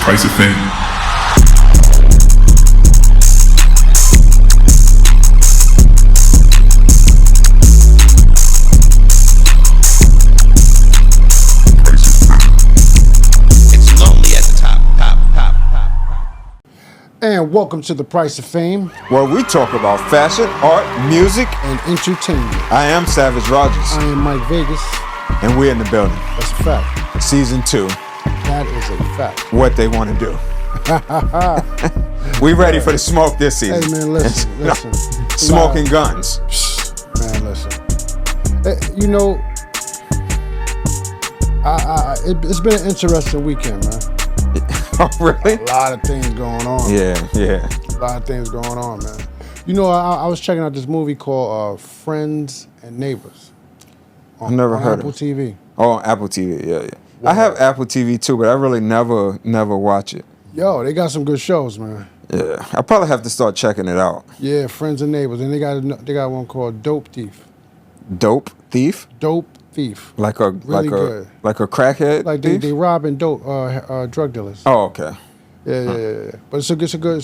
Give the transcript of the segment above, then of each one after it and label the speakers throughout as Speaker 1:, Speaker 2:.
Speaker 1: Price of Fame.
Speaker 2: It's lonely at the top.
Speaker 3: And welcome to the Price of Fame,
Speaker 4: where we talk about fashion, art, music,
Speaker 3: and entertainment.
Speaker 4: I am Savage Rogers.
Speaker 3: I am Mike Vegas.
Speaker 4: And we're in the building.
Speaker 3: That's a fact.
Speaker 4: Season 2.
Speaker 3: That is a fact.
Speaker 4: What they want to do. We ready for the smoke this season.
Speaker 3: Hey man, listen.
Speaker 4: Smoking guns.
Speaker 3: Man, listen. You know, it's been an interesting weekend, man.
Speaker 4: Oh, really?
Speaker 3: A lot of things going on.
Speaker 4: Yeah.
Speaker 3: A lot of things going on, man. You know, I was checking out this movie called Friends and Neighbors.
Speaker 4: I've never heard
Speaker 3: Apple
Speaker 4: of it.
Speaker 3: TV.
Speaker 4: Oh, on Apple TV, yeah.
Speaker 3: Wow.
Speaker 4: I have Apple TV too, but I really never watch it.
Speaker 3: Yo, they got some good shows, man.
Speaker 4: Yeah, I probably have to start checking it out.
Speaker 3: Yeah, Friends and Neighbors, and they got one called Dope Thief.
Speaker 4: Dope Thief?
Speaker 3: Dope Thief.
Speaker 4: Like a
Speaker 3: good.
Speaker 4: like a crackhead
Speaker 3: Like
Speaker 4: thief?
Speaker 3: they robbing dope drug dealers.
Speaker 4: Oh, okay.
Speaker 3: Yeah. But it's a good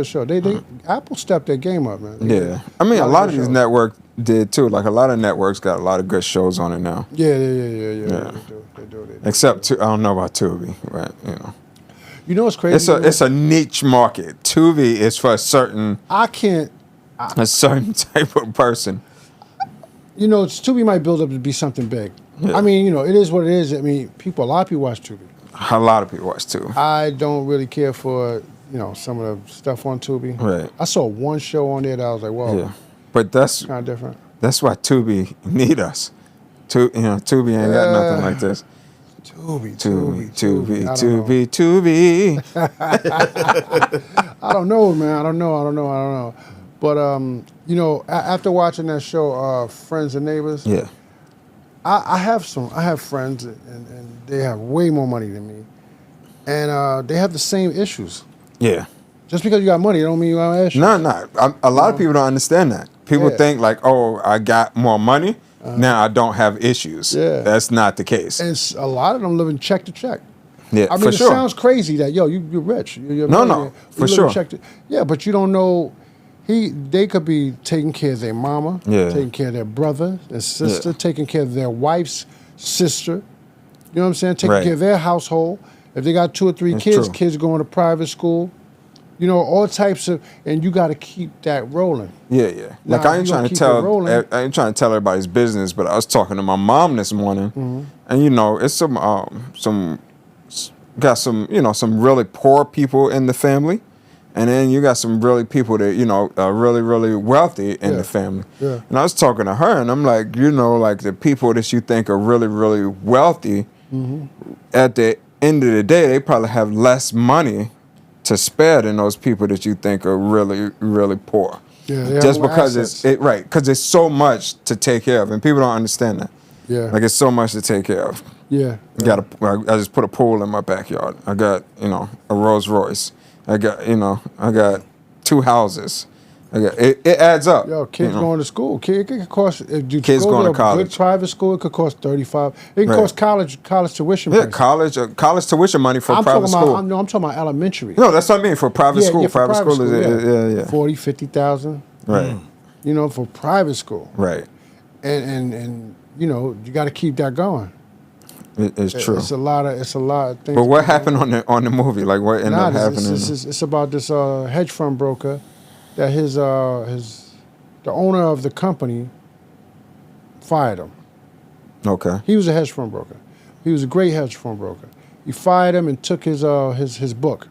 Speaker 3: show. They Apple stepped their game up, man.
Speaker 4: Yeah, I mean a lot of these networks did too. Like a lot of networks got a lot of good shows on it now.
Speaker 3: Yeah. They do.
Speaker 4: Except I don't know about Tubi, but you know.
Speaker 3: You know what's crazy?
Speaker 4: It's a niche market. Tubi is for a certain type of person.
Speaker 3: You know, Tubi might build up to be something big.
Speaker 4: Yeah.
Speaker 3: I mean, you know, it is what it is. I mean, a lot of people watch Tubi.
Speaker 4: A lot of people watch Tubi.
Speaker 3: I don't really care for, some of the stuff on Tubi.
Speaker 4: Right.
Speaker 3: I saw one show on there that I was like, whoa.
Speaker 4: Yeah. But that's
Speaker 3: kind of different.
Speaker 4: That's why Tubi need us. Tubi ain't got nothing like this.
Speaker 3: Tubi. I don't know, man. I don't know. But after watching that show, Friends and Neighbors.
Speaker 4: Yeah.
Speaker 3: I have friends, and they have way more money than me, and they have the same issues.
Speaker 4: Yeah.
Speaker 3: Just because you got money, don't mean you have issues.
Speaker 4: No. A lot of people don't understand that. People think like, oh, I got more money, now I don't have issues.
Speaker 3: Yeah.
Speaker 4: That's not the case.
Speaker 3: And a lot of them living check to check.
Speaker 4: Yeah,
Speaker 3: I mean,
Speaker 4: for
Speaker 3: it
Speaker 4: sure.
Speaker 3: sounds crazy that, you're rich. You're
Speaker 4: No, for sure.
Speaker 3: Yeah, but you don't know. They could be taking care of their mama, taking care of their brother, their sister, taking care of their wife's sister. You know what I'm saying? Taking care of their household. If they got 2 or 3 kids, kids going to private school. You know, all types of, and you got to keep that rolling.
Speaker 4: Yeah. Like I ain't trying to tell everybody's business, but I was talking to my mom this morning, and it's some really poor people in the family. And then you got some really people that, are really, really wealthy in the family.
Speaker 3: Yeah.
Speaker 4: And I was talking to her, and I'm like, like the people that you think are really, really wealthy, at the end of the day, they probably have less money to spare than those people that you think are really, really poor.
Speaker 3: Yeah,
Speaker 4: just because
Speaker 3: assets.
Speaker 4: because it's so much to take care of, and people don't understand that.
Speaker 3: Yeah.
Speaker 4: Like it's so much to take care of.
Speaker 3: Yeah.
Speaker 4: I just put a pool in my backyard. I got, a Rolls Royce. I got 2 houses. It adds up.
Speaker 3: Yo, kids going to school. It could cost.
Speaker 4: Kids going to college.
Speaker 3: Good private school, it could cost $35. It can cost college tuition.
Speaker 4: Yeah, college tuition money for private school.
Speaker 3: I'm talking about elementary.
Speaker 4: No, that's what I mean for private school.
Speaker 3: Yeah, for
Speaker 4: private school is
Speaker 3: 40, 50,000.
Speaker 4: Right.
Speaker 3: For private school.
Speaker 4: Right.
Speaker 3: And you got to keep that going.
Speaker 4: It's true.
Speaker 3: It's a lot of things.
Speaker 4: But what happened on the movie? Like what ended up happening?
Speaker 3: It's about this hedge fund broker that the owner of the company fired him.
Speaker 4: Okay.
Speaker 3: He was a hedge fund broker. He was a great hedge fund broker. He fired him and took his book.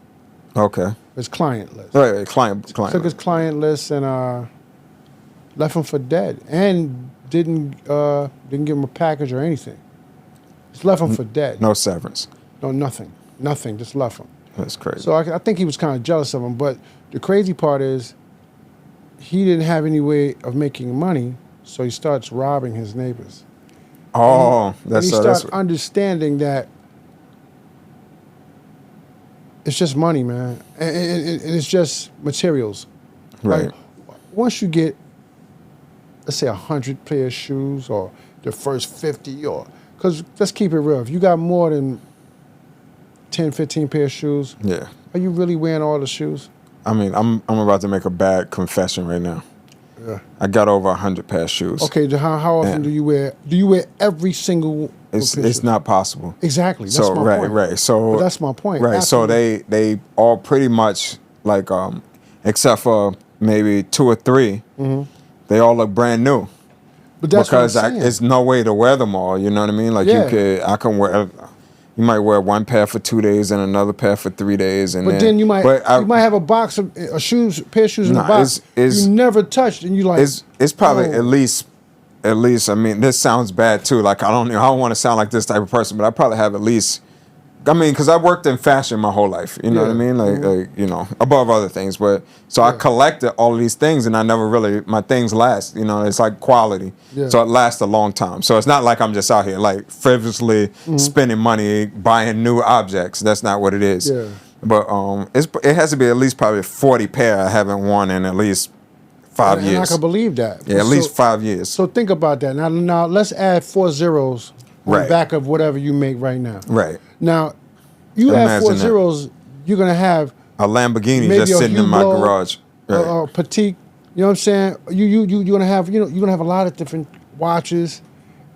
Speaker 4: Okay.
Speaker 3: His client list.
Speaker 4: Right. Client.
Speaker 3: Took his client list and left him for dead, and didn't give him a package or anything. Just left him for dead.
Speaker 4: No severance.
Speaker 3: No, nothing. Just left him.
Speaker 4: That's crazy.
Speaker 3: So I think he was kind of jealous of him. But the crazy part is, he didn't have any way of making money, so he starts robbing his neighbors.
Speaker 4: Oh,
Speaker 3: and he starts understanding that it's just money, man, and it's just materials.
Speaker 4: Right.
Speaker 3: Like, once you get, let's say, 100 pair of shoes, or the first 50, or because let's keep it real, if you got more than 10, 15 pair of shoes.
Speaker 4: Yeah.
Speaker 3: Are you really wearing all the shoes?
Speaker 4: I mean, I'm about to make a bad confession right now.
Speaker 3: Yeah.
Speaker 4: I got over 100 pair of shoes.
Speaker 3: Okay, how often do you wear? Do you wear every single?
Speaker 4: It's not possible.
Speaker 3: Exactly. That's
Speaker 4: so
Speaker 3: my point.
Speaker 4: Right. So
Speaker 3: but that's my point.
Speaker 4: Right.
Speaker 3: Absolutely.
Speaker 4: So they all pretty much like except for maybe 2 or 3, they all look brand new.
Speaker 3: But that's
Speaker 4: because
Speaker 3: what I'm saying.
Speaker 4: it's no way to wear them all. You know what I mean? Like I can wear. You might wear one pair for 2 days and another pair for 3 days, and
Speaker 3: then you might have a box of shoes, pair of shoes in the box you never touched, and you like.
Speaker 4: It's probably at least. I mean, this sounds bad too. Like I don't want to sound like this type of person, but I probably have at least. I mean, because I worked in fashion my whole life. You know what I mean? Like you know, above other things. But so I collected all of these things, and I never really my things last. You know, it's like quality, so it lasts a long time. So it's not like I'm just out here like frivolously spending money buying new objects. That's not what it is.
Speaker 3: Yeah.
Speaker 4: But it has to be at least probably 40 pair I haven't worn in at least 5 years.
Speaker 3: And I can believe that.
Speaker 4: Yeah, at least 5 years.
Speaker 3: So think about that. Now let's add 4 zeros on the back of whatever you make right now.
Speaker 4: Right.
Speaker 3: Now, you add 4 zeros, you're gonna have
Speaker 4: a Lamborghini just sitting in my garage.
Speaker 3: Right. Petite. You know what I'm saying? You're gonna have you're gonna have a lot of different watches.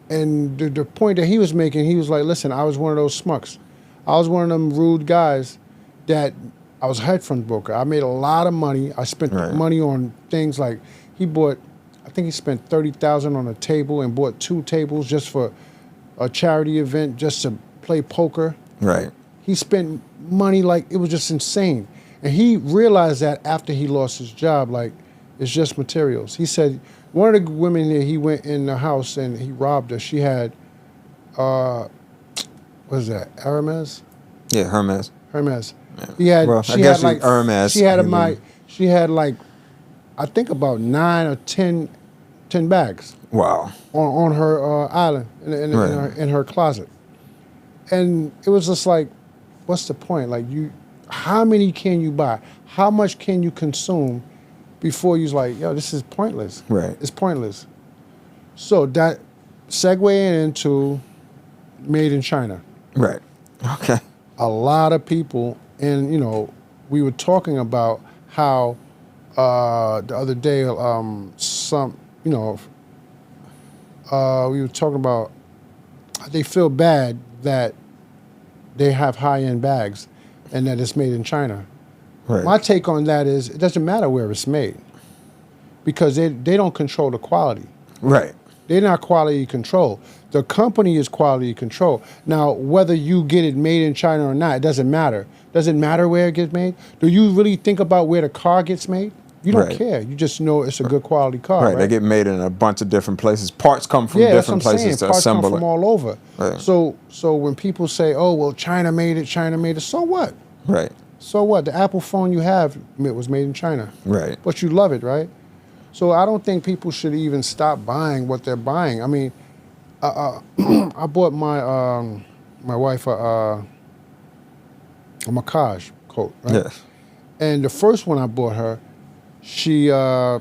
Speaker 3: And the point that he was making, he was like, listen, I was one of those smucks. I was one of them rude guys that I was a hedge fund broker. I made a lot of money. I spent money on things like I think he spent $30,000 on a table and bought 2 tables just for a charity event just to play poker.
Speaker 4: Right.
Speaker 3: He spent money like it was just insane. And he realized that after he lost his job, like it's just materials. He said one of the women there, he went in the house and he robbed her. She had, what is that, Hermes?
Speaker 4: Yeah, Hermes.
Speaker 3: Hermes. He had,
Speaker 4: I guess like Hermes.
Speaker 3: She had like, I think about 9 or 10 bags.
Speaker 4: Wow.
Speaker 3: On her island in her closet, and it was just like, what's the point? Like how many can you buy? How much can you consume before you're like, yo, this is pointless.
Speaker 4: Right.
Speaker 3: It's pointless. So that segueing into made in China.
Speaker 4: Right. Okay.
Speaker 3: A lot of people, and we were talking about how the other day we were talking about they feel bad that they have high-end bags and that it's made in China.
Speaker 4: Right.
Speaker 3: My take on that is it doesn't matter where it's made because they don't control the quality.
Speaker 4: Right.
Speaker 3: They're not quality control. The company is quality control. Now, whether you get it made in China or not, it doesn't matter. Does it matter where it gets made? Do you really think about where the car gets made? You don't care. You just know it's a good quality car. Right.
Speaker 4: They get made in a bunch of different places. Parts come from different places to
Speaker 3: Parts
Speaker 4: assemble
Speaker 3: come from all over.
Speaker 4: Right.
Speaker 3: So when people say, "Oh, well, China made it," so what?
Speaker 4: Right.
Speaker 3: So what? The Apple phone you have was made in China.
Speaker 4: Right.
Speaker 3: But you love it, right? So I don't think people should even stop buying what they're buying. I mean, I bought my wife a massage coat, right?
Speaker 4: Yes.
Speaker 3: And the first one I bought her, she it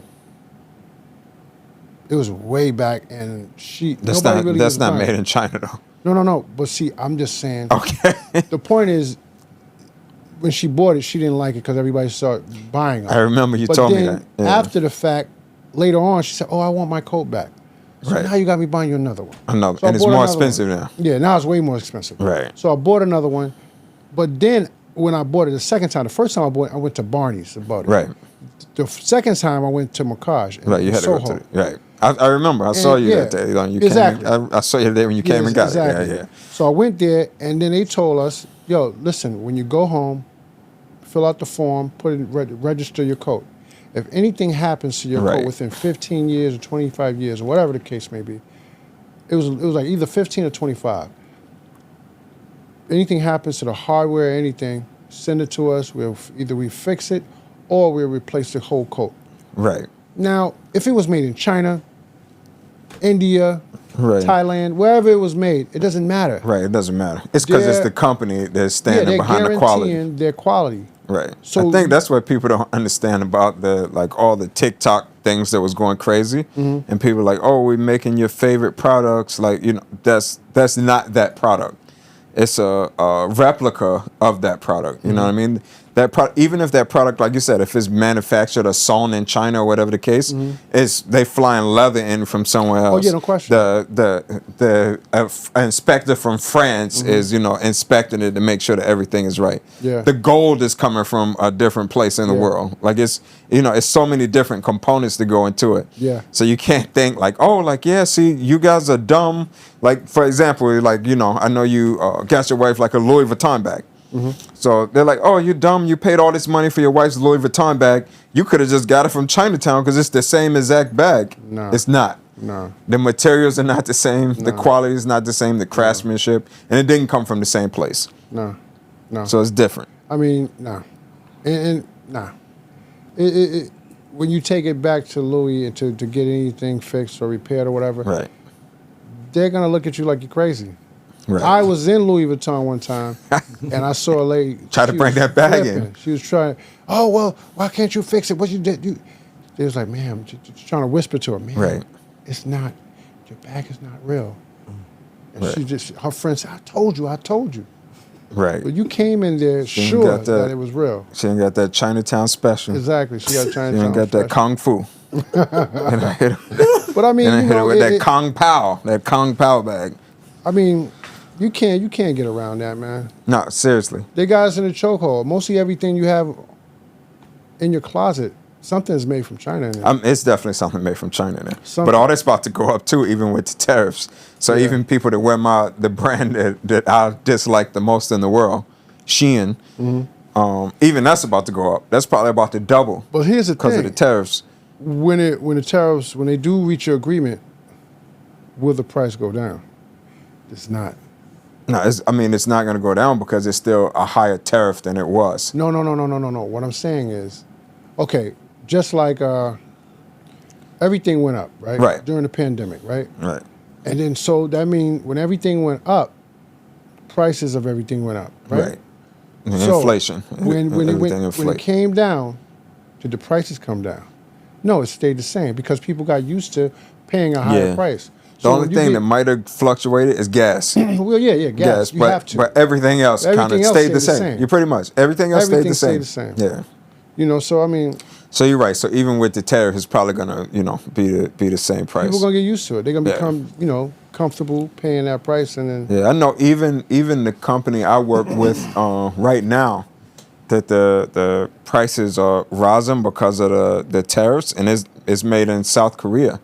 Speaker 3: was way back, and
Speaker 4: that's not made in China though.
Speaker 3: No. But see, I'm just saying.
Speaker 4: Okay.
Speaker 3: The point is, when she bought it, she didn't like it because everybody started buying it.
Speaker 4: I remember you told me that.
Speaker 3: Yeah. After the fact, later on, she said, "Oh, I want my coat back." So now you got me buying you another one.
Speaker 4: Another,
Speaker 3: so
Speaker 4: and it's more expensive now.
Speaker 3: Yeah, now it's way more expensive.
Speaker 4: Right.
Speaker 3: So I bought another one, but then when I bought it the second time, the first time I bought it, I went to Barney's and bought it.
Speaker 4: Right.
Speaker 3: The second time I went to Macaj.
Speaker 4: Right, you had to go to right. I remember. I saw you that day.
Speaker 3: Exactly.
Speaker 4: I saw you there when you came and got it. Yeah.
Speaker 3: So I went there, and then they told us, "Yo, listen, when you go home, fill out the form, register your coat. If anything happens to your coat within 15 years or 25 years or whatever the case may be, it was like either 15 or 25. Anything happens to the hardware or anything, send it to us. Either we fix it or we'll replace the whole coat."
Speaker 4: Right.
Speaker 3: Now, if it was made in China, India, Thailand, wherever it was made, it doesn't matter.
Speaker 4: Right, it doesn't matter. It's because it's the company that's standing behind the quality.
Speaker 3: They're guaranteeing their quality.
Speaker 4: Right. So I think that's what people don't understand about all the TikTok things that was going crazy, and people are like, "Oh, we're making your favorite products." Like, that's not that product. it's a replica of that product. You know what I mean? That even if that product, like you said, if it's manufactured or sewn in China or whatever the case, it's they flying leather in from somewhere else.
Speaker 3: Oh yeah, no question.
Speaker 4: The inspector from France is inspecting it to make sure that everything is right.
Speaker 3: Yeah.
Speaker 4: The gold is coming from a different place in the world. Like it's so many different components that go into it.
Speaker 3: Yeah.
Speaker 4: So you can't think like, oh, like see, you guys are dumb. Like for example, like I know you got your wife like a Louis Vuitton bag. So they're like, oh, you dumb. You paid all this money for your wife's Louis Vuitton bag. You could have just got it from Chinatown because it's the same exact bag.
Speaker 3: No.
Speaker 4: It's not.
Speaker 3: No.
Speaker 4: The materials are not the same. The quality is not the same. The craftsmanship. And it didn't come from the same place.
Speaker 3: No. No.
Speaker 4: So it's different.
Speaker 3: I mean, no. And when you take it back to Louis to get anything fixed or repaired or whatever,
Speaker 4: Right.
Speaker 3: they're going to look at you like you're crazy.
Speaker 4: Right.
Speaker 3: I was in Louis Vuitton one time, and I saw a lady
Speaker 4: try to bring that bag in.
Speaker 3: She was trying. Oh well, why can't you fix it? What you did? They was like, "Ma'am," just trying to whisper to her, "Ma'am,
Speaker 4: right.
Speaker 3: It's not. Your bag is not real." And
Speaker 4: Right.
Speaker 3: her friend said, "I told you."
Speaker 4: Right.
Speaker 3: But you came in there sure that it was real.
Speaker 4: She ain't got that Chinatown special.
Speaker 3: Exactly. She got Chinatown.
Speaker 4: She ain't got that Kung Fu. And I hit her,
Speaker 3: But I mean,
Speaker 4: and I hit her with that Kung Pao bag.
Speaker 3: I mean, you can't get around that, man.
Speaker 4: No, seriously.
Speaker 3: They got us in a chokehold. Mostly everything you have in your closet, something's made from China. In there.
Speaker 4: It's definitely something made from China in there.
Speaker 3: Something.
Speaker 4: But all that's about to go up too, even with the tariffs. So even people that wear the brand that I dislike the most in the world, Shein, even that's about to go up. That's probably about to double.
Speaker 3: But here's the thing:
Speaker 4: because of the tariffs.
Speaker 3: When they do reach your agreement, will the price go down? It's not.
Speaker 4: No, it's not going to go down because it's still a higher tariff than it was.
Speaker 3: No. What I'm saying is, okay, just like everything went up, right?
Speaker 4: Right.
Speaker 3: During the pandemic, right?
Speaker 4: Right.
Speaker 3: And then so that means when everything went up, prices of everything went up, right?
Speaker 4: Right. And so inflation.
Speaker 3: When it came down, did the prices come down? No, it stayed the same because people got used to paying a higher price.
Speaker 4: The only thing that might have fluctuated is gas.
Speaker 3: Well, yeah, gas. You have to.
Speaker 4: But everything else kind of stayed the same. You pretty much everything else stayed the same. Yeah.
Speaker 3: So I mean.
Speaker 4: So you're right. So even with the tariff, it's probably gonna, be the same price.
Speaker 3: People gonna get used to it. They're gonna become, comfortable paying that price, and then.
Speaker 4: Yeah, I know. Even the company I work with right now, that the prices are rising because of the tariffs, and it's made in South Korea.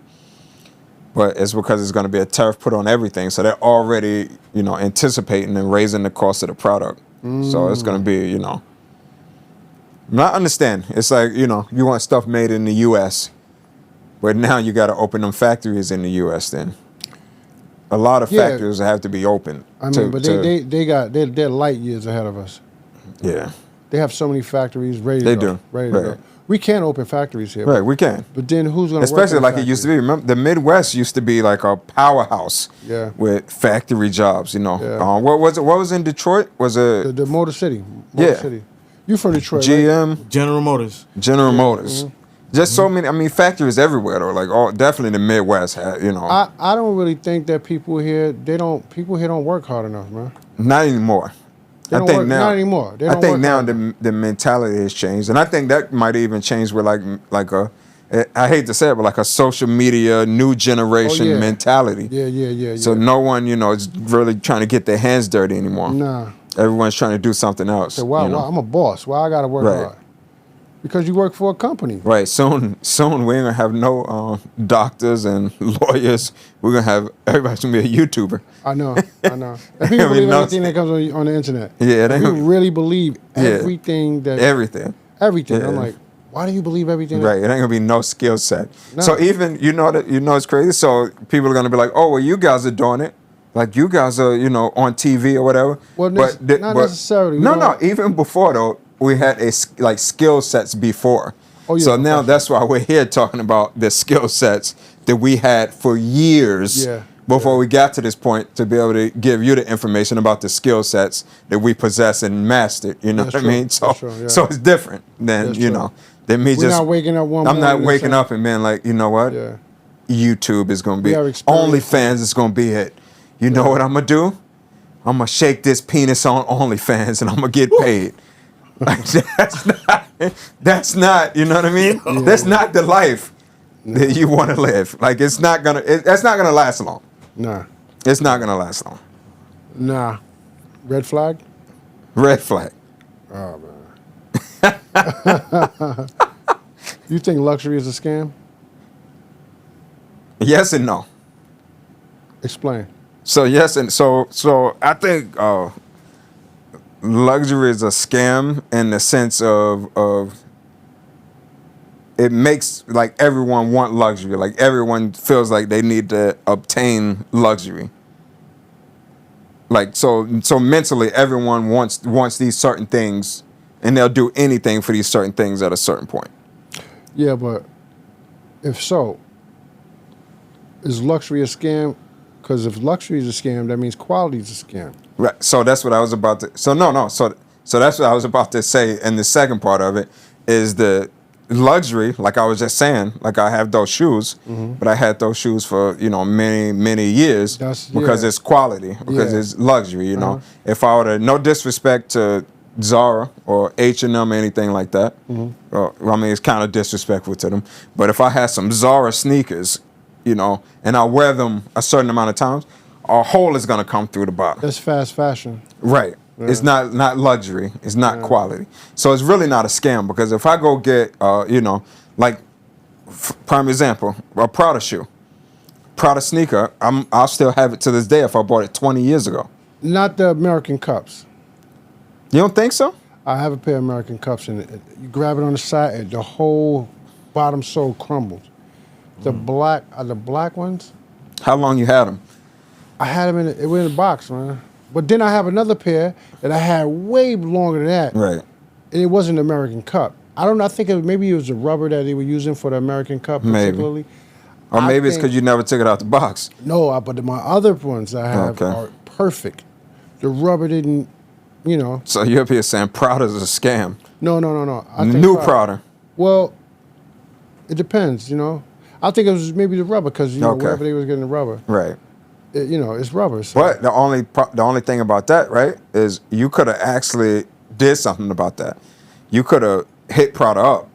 Speaker 4: But it's because it's going to be a tariff put on everything. So they're already, anticipating and raising the cost of the product. So it's going to be, not understand. It's like, you want stuff made in the U.S., but now you got to open them factories in the U.S. then. A lot of factories have to be open.
Speaker 3: They're light years ahead of us.
Speaker 4: Yeah.
Speaker 3: They have so many factories ready to go. Ready to go. We can't open factories here.
Speaker 4: Right, we can.
Speaker 3: But then who's going to
Speaker 4: work? Especially like it used to be. Remember, the Midwest used to be like a powerhouse with factory jobs, What was in Detroit? Was it?
Speaker 3: The Motor City. Motor City. You from Detroit,
Speaker 4: GM?
Speaker 3: Right?
Speaker 1: General Motors.
Speaker 4: General Motors. Just so many, factories everywhere, though. Like, definitely the Midwest,
Speaker 3: I don't really think that people here don't work hard enough, man.
Speaker 4: Not anymore.
Speaker 3: Not anymore.
Speaker 4: I think now the mentality has changed, and I think that might even change with like I hate to say it, but like a social media new generation mentality.
Speaker 3: Yeah.
Speaker 4: So no one, is really trying to get their hands dirty anymore.
Speaker 3: Nah.
Speaker 4: Everyone's trying to do something else.
Speaker 3: So why I'm a boss. Why I gotta work hard? Because you work for a company.
Speaker 4: Right. Soon we ain't gonna have no doctors and lawyers. We're gonna have everybody's gonna be a YouTuber.
Speaker 3: I know. And people believe everything that comes on the internet.
Speaker 4: Yeah.
Speaker 3: They really believe everything that.
Speaker 4: Everything.
Speaker 3: Yeah. I'm like, why do you believe everything?
Speaker 4: Right. It ain't gonna be no skill set.
Speaker 3: No.
Speaker 4: So even it's crazy. So people are gonna be like, oh well, you guys are doing it. Like you guys are, on TV or whatever.
Speaker 3: Well, not necessarily.
Speaker 4: No. Even before though. We had skill sets before.
Speaker 3: Oh, yeah,
Speaker 4: so now that's why we're here talking about the skill sets that we had for years before we got to this point to be able to give you the information about the skill sets that we possess and mastered. You know what I mean? So so it's different than, than me
Speaker 3: We're not waking up one
Speaker 4: I'm not waking up and being like, you know what?
Speaker 3: Yeah.
Speaker 4: YouTube is going to be it. OnlyFans is going to be it. You know what I'm going to do? I'm gonna shake this penis on OnlyFans and I'm gonna get paid. Like, that's not, you know what I mean? Yeah. That's not the life that you want to live. Like, that's not gonna last long. Nah. It's not gonna last long.
Speaker 3: Nah. Red flag?
Speaker 4: Red flag.
Speaker 3: Oh, man. You think luxury is a scam?
Speaker 4: Yes and no.
Speaker 3: Explain.
Speaker 4: So yes, and so I think luxury is a scam in the sense of it makes like everyone want luxury. Like everyone feels like they need to obtain luxury. Like so mentally everyone wants these certain things and they'll do anything for these certain things at a certain point.
Speaker 3: Yeah, but if so, is luxury a scam? Because if luxury is a scam, that means quality is a scam.
Speaker 4: Right. So that's what I was about to. So no. So that's what I was about to say. And the second part of it is the luxury. Like I was just saying, like I have those shoes, but I had those shoes for many years because it's quality, because it's luxury. You know, if I were to, no disrespect to Zara or H&M or anything like that, well, I mean it's kind of disrespectful to them. But if I had some Zara sneakers, you know, and I wear them a certain amount of times, a hole is gonna come through the bottom.
Speaker 3: That's fast fashion.
Speaker 4: Right. Yeah. It's not luxury. It's not quality. So it's really not a scam because if I go get, like, prime example, a Prada shoe, Prada sneaker, I'll still have it to this day if I bought it 20 years ago.
Speaker 3: Not the American cups.
Speaker 4: You don't think so?
Speaker 3: I have a pair of American cups and you grab it on the side and the whole bottom sole crumbles. The black ones.
Speaker 4: How long you had them?
Speaker 3: I had them it went in a box, man. But then I have another pair that I had way longer than that.
Speaker 4: Right.
Speaker 3: And it wasn't an American cup. I don't know. I think maybe it was the rubber that they were using for the American cup particularly.
Speaker 4: Maybe. Or maybe it's because you never took it out the box.
Speaker 3: No, but my other ones I have are perfect. The rubber didn't, you know.
Speaker 4: So you're up here saying Prada's a scam.
Speaker 3: No. I think
Speaker 4: New Prada.
Speaker 3: Well, it depends, you know. I think it was maybe the rubber because, you know, wherever they was getting the rubber.
Speaker 4: Right.
Speaker 3: It's rubber. So.
Speaker 4: But the only thing about that, right, is you could have actually did something about that. You could have hit Prada up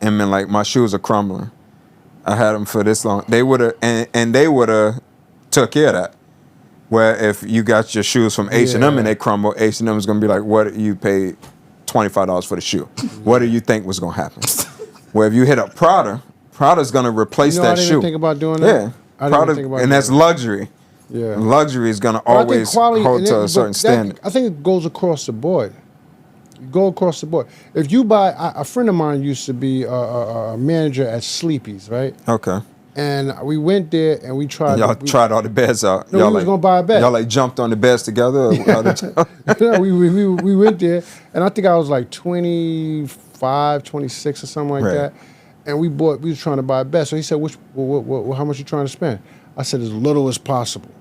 Speaker 4: and been like, my shoes are crumbling. I had them for this long. They would have, and they would have took care of that. Where if you got your shoes from H&M and they crumble, H&M is going to be like, what, you paid $25 for the shoe. What do you think was going to happen? Where if you hit up Prada's going to replace that shoe.
Speaker 3: I didn't think about doing that.
Speaker 4: Yeah. And that's luxury.
Speaker 3: Yeah.
Speaker 4: Luxury is going to always hold to a certain standard.
Speaker 3: I think it goes across the board. You go across the board. If you buy, a friend of mine used to be a manager at Sleepy's, right?
Speaker 4: Okay.
Speaker 3: And we went there and we tried.
Speaker 4: Y'all tried all the beds out.
Speaker 3: No, we was gonna buy a bed.
Speaker 4: Y'all like jumped on the beds together.
Speaker 3: No, we went there, and I think I was like 25, 26 or something like that. And we was trying to buy a bed. So he said, how much you trying to spend? I said, as little as possible.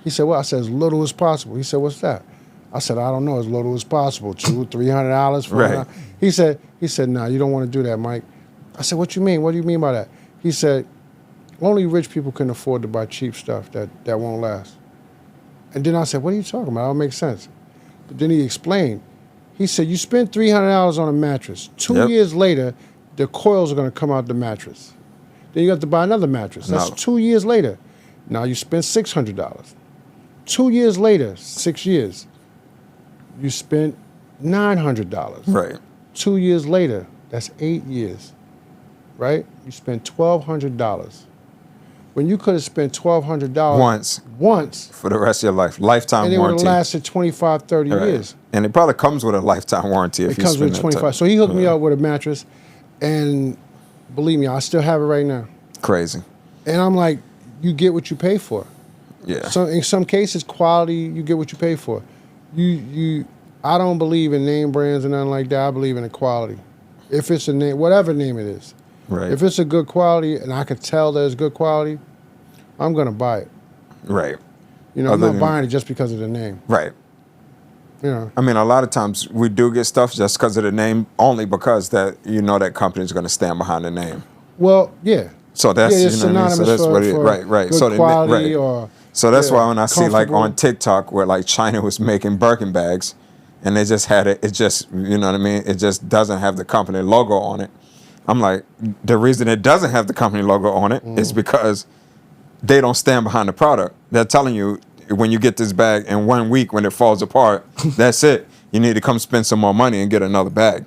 Speaker 3: He said, well, I said, as little as possible. He said, what's that? I said, I don't know, as little as possible. $200-$300 for
Speaker 4: right.
Speaker 3: He said, nah, you don't want to do that, Mike. I said, what you mean? What do you mean by that? He said, only rich people can afford to buy cheap stuff that won't last. And then I said, what are you talking about? That don't make sense. But then he explained. He said, you spend $300 on a mattress. 2 years later, the coils are going to come out the mattress. Then you have to buy another mattress. That's 2 years later. Now you spend $600. 2 years later, 6 years, you spent $900.
Speaker 4: Right.
Speaker 3: 2 years later, that's 8 years, right? You spent $1,200. When you could have spent $1,200 once
Speaker 4: for the rest of your life, lifetime warranty.
Speaker 3: And it would have lasted 25, 30 years.
Speaker 4: And it probably comes with a lifetime warranty if you spend that. It comes with 25.
Speaker 3: So he hooked me up with a mattress, and believe me, I still have it right now.
Speaker 4: Crazy.
Speaker 3: And I'm like, you get what you pay for.
Speaker 4: Yeah.
Speaker 3: So in some cases, quality, you get what you pay for. I don't believe in name brands and nothing like that. I believe in the quality. If it's a name, whatever name it is.
Speaker 4: Right.
Speaker 3: If it's a good quality and I can tell that it's good quality, I'm gonna buy it.
Speaker 4: Right.
Speaker 3: You know, I'm not buying it just because of the name.
Speaker 4: Right.
Speaker 3: You know.
Speaker 4: I mean, a lot of times we do get stuff just because of the name, only because that you know that company is going to stand behind the name.
Speaker 3: Well, yeah.
Speaker 4: So that's
Speaker 3: it's synonymous
Speaker 4: so that's
Speaker 3: for
Speaker 4: what it is. Right.
Speaker 3: Good quality or
Speaker 4: So that's
Speaker 3: Yeah,
Speaker 4: why when I see like
Speaker 3: comfortable.
Speaker 4: on TikTok where like China was making Birkin bags, and they just had it just, you know what I mean? It just doesn't have the company logo on it. I'm like, the reason it doesn't have the company logo on it is because they don't stand behind the product. They're telling you when you get this bag in 1 week when it falls apart, that's it. You need to come spend some more money and get another bag.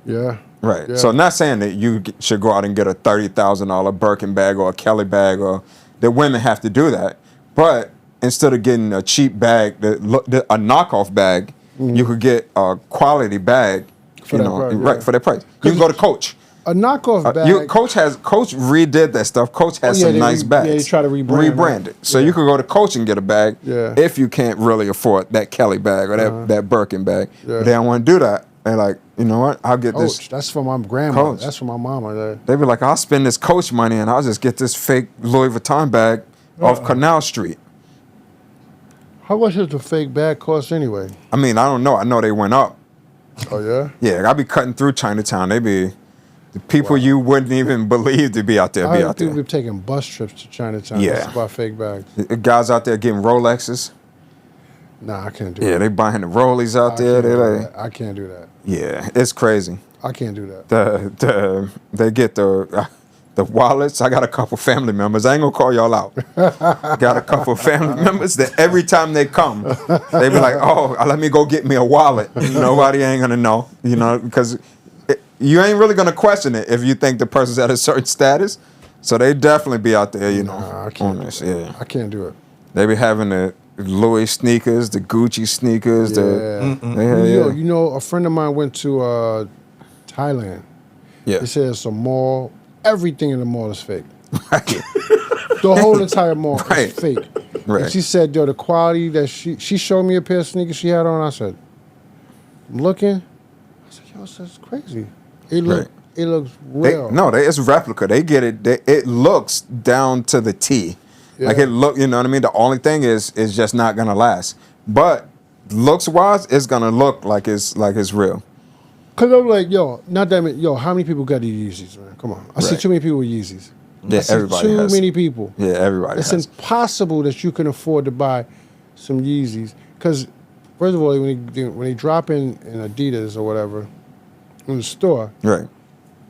Speaker 3: Yeah.
Speaker 4: Right.
Speaker 3: Yeah.
Speaker 4: So not saying that you should go out and get a $30,000 Birkin bag or a Kelly bag, or that women have to do that. But instead of getting a cheap bag, a knockoff bag, you could get a quality bag,
Speaker 3: For that price,
Speaker 4: right,
Speaker 3: yeah.
Speaker 4: for that price. You can go to Coach.
Speaker 3: A knockoff bag.
Speaker 4: Coach redid that stuff. Coach has some nice bags.
Speaker 3: Yeah, they try to rebrand
Speaker 4: it. So you could go to Coach and get a bag if you can't really afford that Kelly bag or that Birkin bag.
Speaker 3: Yeah.
Speaker 4: But they don't want to do that. They're like, you know what? I'll get
Speaker 3: Coach.
Speaker 4: this.
Speaker 3: That's for my grandma.
Speaker 4: Coach.
Speaker 3: That's for my mama.
Speaker 4: They be like, I'll spend this Coach money and I'll just get this fake Louis Vuitton bag off Canal Street.
Speaker 3: How much does the fake bag cost anyway?
Speaker 4: I mean, I don't know. I know they went up.
Speaker 3: Oh yeah.
Speaker 4: Yeah, I be cutting through Chinatown. They be the people you wouldn't even believe to be out there.
Speaker 3: I heard people be taking bus trips to Chinatown.
Speaker 4: Yeah.
Speaker 3: Just to buy fake bags.
Speaker 4: The guys out there getting Rolexes.
Speaker 3: Nah, I can't do
Speaker 4: Yeah,
Speaker 3: that.
Speaker 4: they buying the Rollies out there. They like,
Speaker 3: I can't do that.
Speaker 4: yeah, it's crazy.
Speaker 3: I can't do that.
Speaker 4: They get the wallets. I got a couple family members. I ain't gonna call y'all out. Got a couple family members that every time they come, they be like, "Oh, let me go get me a wallet." Nobody ain't gonna know, because you ain't really gonna question it if you think the person's at a certain status. So they definitely be out there,
Speaker 3: Nah, I can't
Speaker 4: on
Speaker 3: do
Speaker 4: this.
Speaker 3: that.
Speaker 4: Yeah,
Speaker 3: I can't do it.
Speaker 4: they be having the Louis sneakers, the Gucci sneakers.
Speaker 3: A friend of mine went to Thailand.
Speaker 4: Yeah.
Speaker 3: They said it's a mall. Everything in the mall is fake.
Speaker 4: Right.
Speaker 3: The whole entire mall
Speaker 4: Right.
Speaker 3: is fake.
Speaker 4: Right.
Speaker 3: And she said, the quality that she showed me a pair of sneakers she had on. I said, I'm looking. I said, yo, that's crazy. It looks real.
Speaker 4: It's replica. They get it. It looks down to the T.
Speaker 3: Yeah.
Speaker 4: Like it look, you know what I mean? The only thing is just not gonna last. But looks wise, it's gonna look like it's real.
Speaker 3: Cause I'm like, how many people got these Yeezys, man? Come on. I see too many people with Yeezys.
Speaker 4: Yeah, everybody has.
Speaker 3: Too many people.
Speaker 4: Yeah, everybody
Speaker 3: It's
Speaker 4: has.
Speaker 3: impossible that you can afford to buy some Yeezys. Because, first of all, when they drop in Adidas or whatever in the store,
Speaker 4: Right.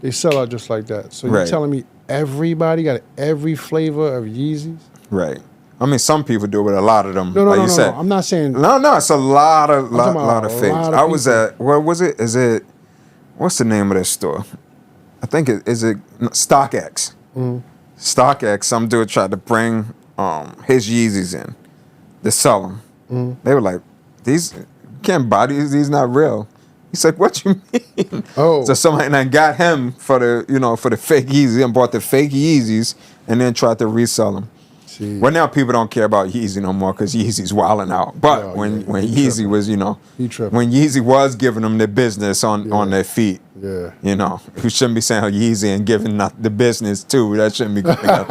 Speaker 3: they sell out just like that. So you're telling me everybody got every flavor of Yeezys?
Speaker 4: Right. I mean, some people do, but a lot of them,
Speaker 3: No,
Speaker 4: like you said.
Speaker 3: I'm not saying.
Speaker 4: No, it's a lot of fakes.
Speaker 3: lot of
Speaker 4: I was
Speaker 3: people.
Speaker 4: at, where was it? Is it, what's the name of that store? I think is it StockX. StockX, some dude tried to bring his Yeezys in to sell them. They were like, these, you can't buy these not real. He's like, what you mean?
Speaker 3: Oh.
Speaker 4: So somebody then got him for the fake Yeezys and bought the fake Yeezys and then tried to resell them.
Speaker 3: See.
Speaker 4: Well, now people don't care about Yeezy no more because Yeezy's wilding out. But when Yeezy was,
Speaker 3: He tripping.
Speaker 4: when Yeezy was giving them the business on their feet,
Speaker 3: Yeah.
Speaker 4: you shouldn't be saying Yeezy and giving the business too. That shouldn't be going on.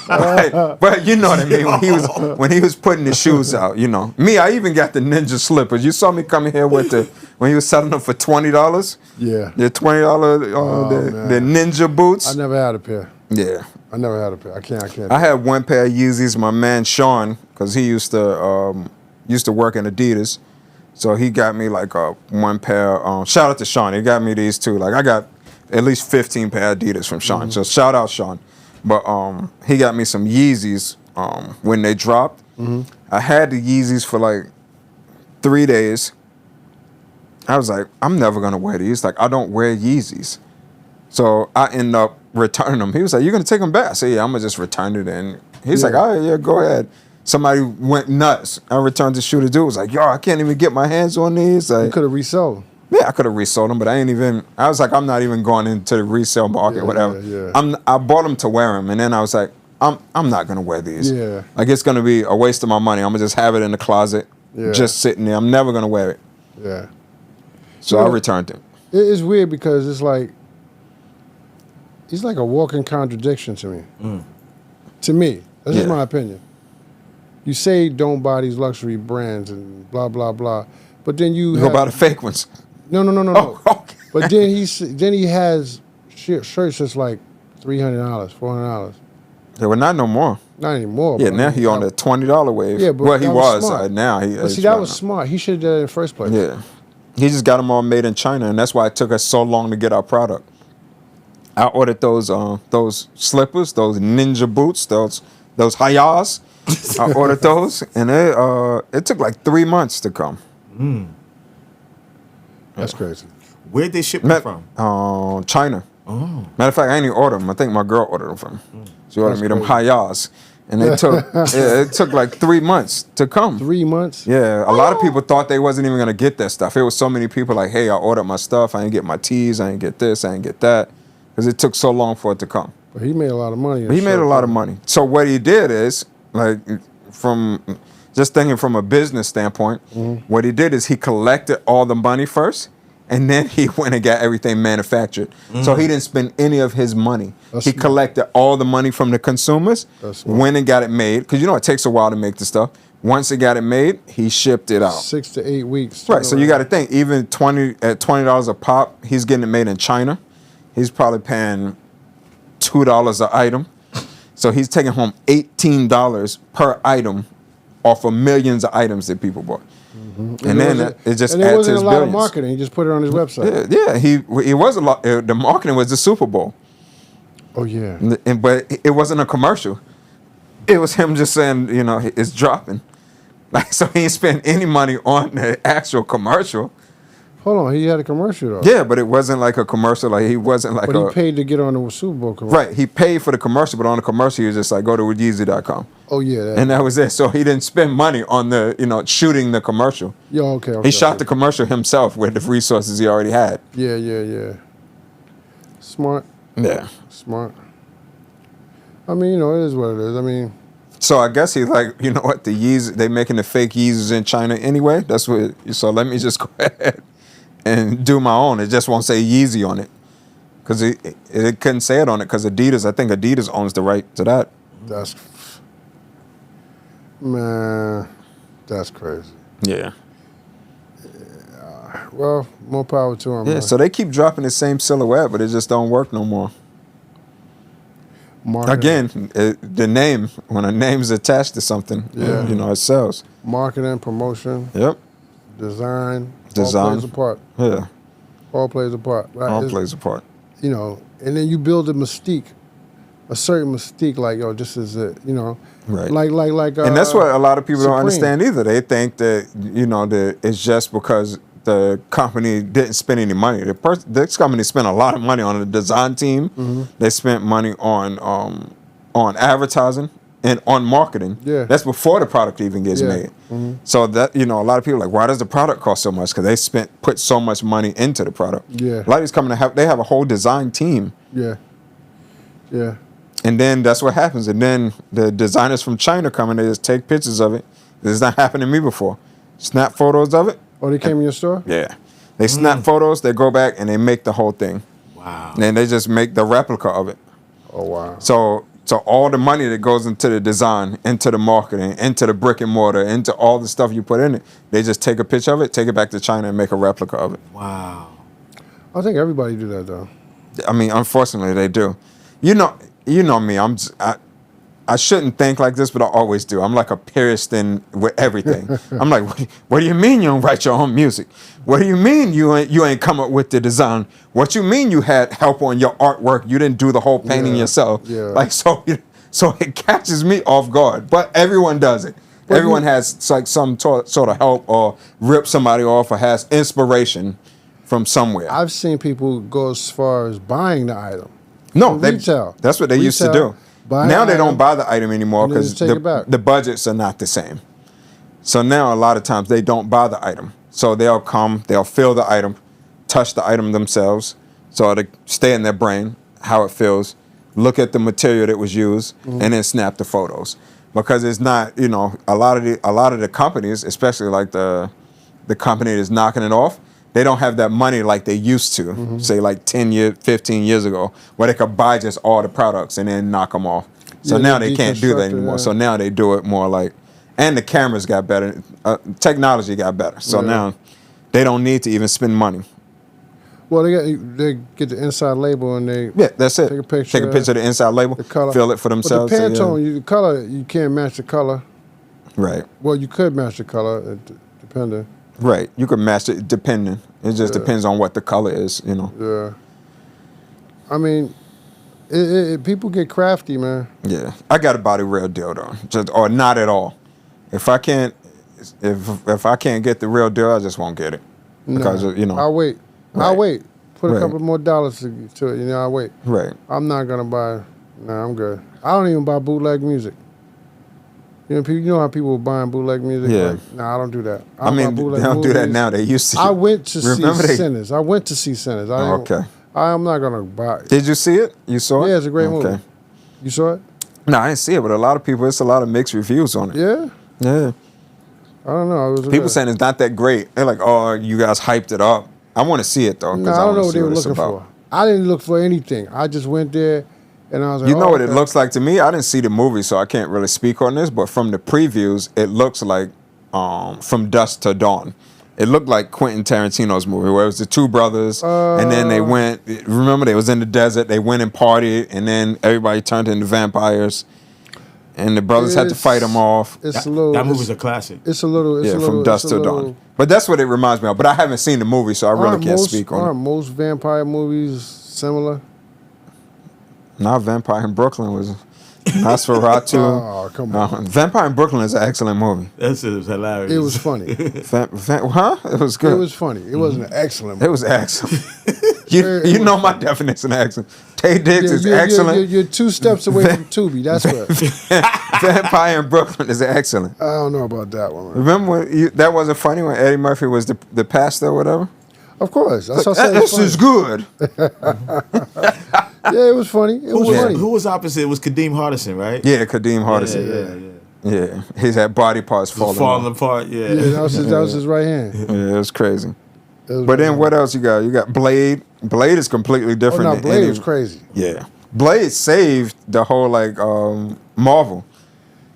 Speaker 4: Right. But you know what I mean. When he was putting the shoes out, me, I even got the ninja slippers. You saw me coming here with when he was selling them for $20.
Speaker 3: Yeah.
Speaker 4: The $20 the ninja boots.
Speaker 3: I never had a pair.
Speaker 4: Yeah.
Speaker 3: I never had a pair. I can't.
Speaker 4: I had one pair of Yeezys. My man Sean, because he used to work in Adidas, so he got me like one pair. Shout out to Sean. He got me these two. Like I got at least 15 pair of Adidas from Sean. So shout out Sean. But he got me some Yeezys when they dropped. I had the Yeezys for like 3 days. I was like, I'm never gonna wear these. Like I don't wear Yeezys. So I end up returning them. He was like, "You're gonna take them back?" I said, "Yeah, I'm gonna just return it." And he's like, "All right, yeah, go ahead." Somebody went nuts. I returned the shoe. The dude was like, "Yo, I can't even get my hands on these." Like,
Speaker 3: You could have resold them.
Speaker 4: yeah, I could have resold them, but I was like, I'm not even going into the resale market, whatever.
Speaker 3: Yeah.
Speaker 4: I bought them to wear them, and then I was like, I'm not gonna wear these.
Speaker 3: Yeah.
Speaker 4: Like it's gonna be a waste of my money. I'm gonna just have it in the closet, just sitting there. I'm never gonna wear it.
Speaker 3: Yeah.
Speaker 4: So I returned it.
Speaker 3: It's weird because it's like a walking contradiction to me. To me, that's just my opinion. You say don't buy these luxury brands and blah blah blah, but then you
Speaker 4: Go buy the fake ones.
Speaker 3: No.
Speaker 4: Oh, okay.
Speaker 3: But then he has shirts that's like $300, $400.
Speaker 4: Yeah, well, not no more.
Speaker 3: Not anymore.
Speaker 4: Yeah,
Speaker 3: but
Speaker 4: now
Speaker 3: I mean,
Speaker 4: he on the $20 wave.
Speaker 3: Yeah, but
Speaker 4: well, he
Speaker 3: that
Speaker 4: was.
Speaker 3: smart.
Speaker 4: Now
Speaker 3: But see, that was smart. He should have done it in the first place.
Speaker 4: Yeah, he just got them all made in China, and that's why it took us so long to get our product. I ordered those slippers, those ninja boots, those hayas. I ordered those, and it took like 3 months to come.
Speaker 3: That's crazy.
Speaker 1: Where'd they ship them from?
Speaker 4: China.
Speaker 1: Oh.
Speaker 4: Matter of fact, I didn't even order them. I think my girl ordered them from. She ordered me them
Speaker 3: crazy.
Speaker 4: hayas, and it took like 3 months to come.
Speaker 3: 3 months?
Speaker 4: Yeah, a lot of people thought they wasn't even gonna get that stuff. It was so many people like, hey, I ordered my stuff. I didn't get my tees. I didn't get this. I didn't get that, because it took so long for it to come.
Speaker 3: But he made a lot of money.
Speaker 4: He made a lot of money. So what he did is, like, from just thinking from a business standpoint, what he did is he collected all the money first, and then he went and got everything manufactured. So he didn't spend any of his money.
Speaker 3: That's
Speaker 4: he
Speaker 3: smart.
Speaker 4: collected all the money from the consumers,
Speaker 3: That's smart.
Speaker 4: went and got it made, because you know it takes a while to make the stuff. Once it got it made, he shipped it out.
Speaker 3: 6 to 8 weeks.
Speaker 4: Right, so you got to think, even at $20 a pop, he's getting it made in China. He's probably paying $2 an item. So he's taking home $18 per item off of millions of items that people bought. And then it just
Speaker 3: and
Speaker 4: adds
Speaker 3: it
Speaker 4: to
Speaker 3: wasn't
Speaker 4: his
Speaker 3: a lot
Speaker 4: billions.
Speaker 3: of marketing. He just put it on his website.
Speaker 4: Yeah, he was a lot. The marketing was the Super Bowl,
Speaker 3: Oh yeah.
Speaker 4: but it wasn't a commercial. It was him just saying, you know, it's dropping. Like, so he didn't spend any money on the actual commercial.
Speaker 3: Hold on, he had a commercial though.
Speaker 4: Yeah, but it wasn't like a commercial. Like, he wasn't like
Speaker 3: But he paid to get on the Super Bowl commercial.
Speaker 4: Right, he paid for the commercial, but on the commercial he was just like, go to Yeezy.com.
Speaker 3: Oh yeah. That,
Speaker 4: And that was it. So he didn't spend money on the, you know, shooting the commercial.
Speaker 3: yeah. Okay.
Speaker 4: He shot the commercial himself with the resources he already had.
Speaker 3: Yeah. Smart.
Speaker 4: Yeah.
Speaker 3: Smart. I mean, you know, it is what it is. I mean,
Speaker 4: So I guess he's like, you know what, the Yeezy, they making the fake Yeezys in China anyway. That's what. So let me just go ahead and do my own. It just won't say Yeezy on it, because it couldn't say it on it because Adidas. I think Adidas owns the right to that.
Speaker 3: that's man, that's crazy.
Speaker 4: Yeah.
Speaker 3: Well, more power to him.
Speaker 4: Yeah.
Speaker 3: man.
Speaker 4: So they keep dropping the same silhouette, but it just don't work no more.
Speaker 3: Marketing,
Speaker 4: Again, the name, when a name's attached to something,
Speaker 3: Yeah.
Speaker 4: you know, it sells.
Speaker 3: marketing, promotion,
Speaker 4: Yep.
Speaker 3: design,
Speaker 4: Design.
Speaker 3: all plays a part.
Speaker 4: Yeah.
Speaker 3: All plays a part. Like,
Speaker 4: All
Speaker 3: it's-
Speaker 4: plays a part.
Speaker 3: You know, and then you build a mystique, a certain mystique, like, yo, this is it, you know.
Speaker 4: Right.
Speaker 3: Like.
Speaker 4: And that's what a lot of people don't
Speaker 3: Supreme.
Speaker 4: understand either. They think that, you know, that it's just because the company didn't spend any money. This company spent a lot of money on the design team. They spent money on advertising and on marketing.
Speaker 3: Yeah.
Speaker 4: That's before the product even gets
Speaker 3: Yeah.
Speaker 4: made. So that, you know, a lot of people are like, why does the product cost so much? Because they put so much money into the product.
Speaker 3: Yeah.
Speaker 4: A lot of these companies they have a whole design team.
Speaker 3: Yeah.
Speaker 4: And then that's what happens. And then the designers from China come and they just take pictures of it. This has not happened to me before. Snap photos of it.
Speaker 3: Oh, they came in your store?
Speaker 4: Yeah. They snap photos, they go back and they make the whole thing.
Speaker 1: Wow.
Speaker 4: And they just make the replica of it.
Speaker 3: Oh, wow.
Speaker 4: So all the money that goes into the design, into the marketing, into the brick and mortar, into all the stuff you put in it, they just take a picture of it, take it back to China and make a replica of it.
Speaker 1: Wow.
Speaker 3: I think everybody do that, though.
Speaker 4: I mean, unfortunately, they do. You know me. I shouldn't think like this, but I always do. I'm like a purist in with everything. I'm like, what do you mean you don't write your own music? What do you mean you ain't come up with the design? What you mean you had help on your artwork? You didn't do the whole painting
Speaker 3: Yeah,
Speaker 4: yourself.
Speaker 3: yeah.
Speaker 4: Like, so it catches me off guard. But everyone does it.
Speaker 3: Well,
Speaker 4: Everyone has like some sort of help or rip somebody off or has inspiration from somewhere.
Speaker 3: I've seen people go as far as buying the item.
Speaker 4: No,
Speaker 3: Retail.
Speaker 4: That's what they used to
Speaker 3: Retail,
Speaker 4: do.
Speaker 3: buy
Speaker 4: Now
Speaker 3: an
Speaker 4: they don't
Speaker 3: item,
Speaker 4: buy the item anymore
Speaker 3: and then
Speaker 4: because
Speaker 3: just take it back.
Speaker 4: the budgets are not the same. So now a lot of times they don't buy the item. So they'll come, they'll feel the item, touch the item themselves, so it'll stay in their brain how it feels, look at the material that was used, and then snap the photos. Because it's not, you know, a lot of the companies, especially like the company that's knocking it off, they don't have that money like they used to, say like 10 years, 15 years ago, where they could buy just all the products and then knock them off. So
Speaker 3: Yeah,
Speaker 4: now
Speaker 3: they
Speaker 4: they can't do that
Speaker 3: deconstruct it,
Speaker 4: anymore.
Speaker 3: yeah.
Speaker 4: So now they do it more like, and the cameras got better, technology got better. So
Speaker 3: Yeah.
Speaker 4: now they don't need to even spend money.
Speaker 3: Well, they get the inside label and they
Speaker 4: that's it.
Speaker 3: Take a picture
Speaker 4: of the inside label,
Speaker 3: the color.
Speaker 4: feel it for themselves.
Speaker 3: But the Pantone, the color, you can't match the color.
Speaker 4: Right.
Speaker 3: Well, you could match the color, depending.
Speaker 4: Right. You could match it depending. It just depends on what the color is, you know.
Speaker 3: Yeah. I mean, people get crafty, man.
Speaker 4: Yeah. I got to buy the real deal though, or not at all. If I can't get the real deal, I just won't get it because you know.
Speaker 3: I'll wait.
Speaker 4: Right.
Speaker 3: I'll wait. Put a couple more dollars to it. You know, I'll wait.
Speaker 4: Right.
Speaker 3: I'm not gonna buy. Nah, I'm good. I don't even buy bootleg music. You know how people were buying bootleg music?
Speaker 4: Yeah.
Speaker 3: Like, nah, I don't do that.
Speaker 4: I mean, they don't do that now. They used to.
Speaker 3: I went to see Sinners. I went to see Sinners.
Speaker 4: Okay.
Speaker 3: I'm not gonna buy it.
Speaker 4: Did you see it? You saw it?
Speaker 3: Yeah, it's a great movie. You saw it?
Speaker 4: No, I didn't see it, but it's a lot of mixed reviews on it.
Speaker 3: Yeah?
Speaker 4: Yeah.
Speaker 3: I don't know.
Speaker 4: People saying it's not that great. They're like, oh, you guys hyped it up. I want to see it, though.
Speaker 3: No, I don't know what they were looking for. I didn't look for anything. I just went there, and I was like,
Speaker 4: you know what it looks like to me? I didn't see the movie, so I can't really speak on this, but from the previews, it looks like From Dusk to Dawn. It looked like Quentin Tarantino's movie, where it was the two brothers, and then they went, remember, they was in the desert, they went and partied, and then everybody turned into vampires. And the brothers had to fight them off.
Speaker 1: That movie's a classic.
Speaker 3: It's a little.
Speaker 4: From Dusk to Dawn. But that's what it reminds me of. But I haven't seen the movie, so I really can't speak on it.
Speaker 3: Aren't most vampire movies similar?
Speaker 4: Not Vampire in Brooklyn was Nosferatu.
Speaker 3: Oh, come on.
Speaker 4: Vampire in Brooklyn is an excellent movie.
Speaker 1: It was hilarious.
Speaker 3: It was funny.
Speaker 4: It was good.
Speaker 3: It was funny. It wasn't an excellent movie.
Speaker 4: It was excellent. You know my definition of excellent. Tay Diggs is excellent.
Speaker 3: You're 2 steps away from Tubi. That's what.
Speaker 4: Vampire in Brooklyn is excellent.
Speaker 3: I don't know about that one. Man.
Speaker 4: Remember when that wasn't funny when Eddie Murphy was the pastor or whatever?
Speaker 3: Of course. That's what I said.
Speaker 4: This is good.
Speaker 3: Yeah, it was funny. It was funny.
Speaker 1: Who was opposite? It was Kadeem Hardison, right?
Speaker 4: Yeah, Kadeem Hardison. Yeah. His had body parts falling
Speaker 1: apart. Yeah.
Speaker 3: That was his right hand.
Speaker 4: Yeah, it was crazy. But then what else you got? You got Blade. Blade is completely different.
Speaker 3: Oh, no, Blade was crazy.
Speaker 4: Yeah. Blade saved the whole Marvel.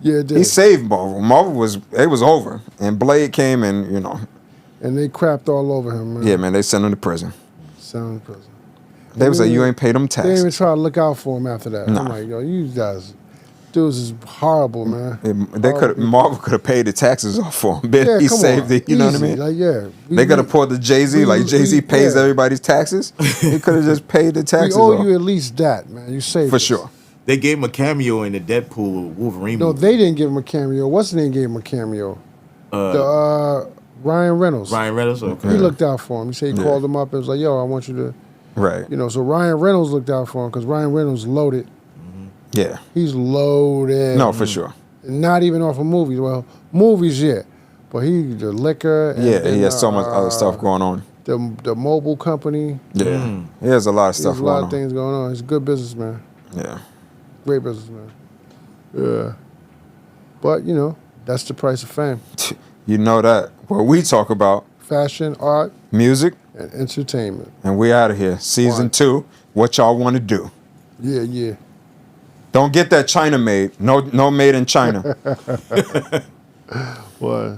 Speaker 3: Yeah, it did.
Speaker 4: He saved Marvel. Marvel was over. And Blade came and, you know.
Speaker 3: And they crapped all over him, man.
Speaker 4: Yeah, man, they sent him to prison.
Speaker 3: Sent him to prison.
Speaker 4: They was like, you ain't paid them taxes.
Speaker 3: They didn't even try to look out for him after that.
Speaker 4: Nah.
Speaker 3: I'm like, yo, you guys, dudes is horrible, man.
Speaker 4: Marvel could have paid the taxes off for him.
Speaker 3: Yeah,
Speaker 4: he saved it, you know what I mean?
Speaker 3: Like, yeah.
Speaker 4: They could have poured the Jay-Z, like Jay-Z pays everybody's taxes. He could have just paid the taxes
Speaker 3: We owe
Speaker 4: off.
Speaker 3: you at least that, man. You saved
Speaker 4: For
Speaker 3: us.
Speaker 4: sure.
Speaker 1: They gave him a cameo in the Deadpool Wolverine
Speaker 3: No,
Speaker 1: movie.
Speaker 3: they didn't give him a cameo. What's the name gave him a cameo? Ryan Reynolds.
Speaker 1: Ryan Reynolds? Okay.
Speaker 3: He looked out for him. He said he called him up and was like, yo, I want you to...
Speaker 4: Right.
Speaker 3: You know, so Ryan Reynolds looked out for him because Ryan Reynolds loaded.
Speaker 4: Yeah.
Speaker 3: He's loaded.
Speaker 4: No, for sure.
Speaker 3: Not even off of movies. Well, movies, yeah. But the liquor. And
Speaker 4: Yeah,
Speaker 3: then,
Speaker 4: he has so much other stuff going on.
Speaker 3: The mobile company.
Speaker 4: Yeah. He has a lot of stuff going on.
Speaker 3: There's a lot of things going on. He's a good businessman.
Speaker 4: Yeah.
Speaker 3: Great businessman. Yeah. But, you know, that's the price of fame.
Speaker 4: You know that. What we talk about.
Speaker 3: Fashion, art,
Speaker 4: music,
Speaker 3: and entertainment.
Speaker 4: And we out of here. Season 2. What y'all want to do?
Speaker 3: Yeah.
Speaker 4: Don't get that China made. No made in China.
Speaker 3: What?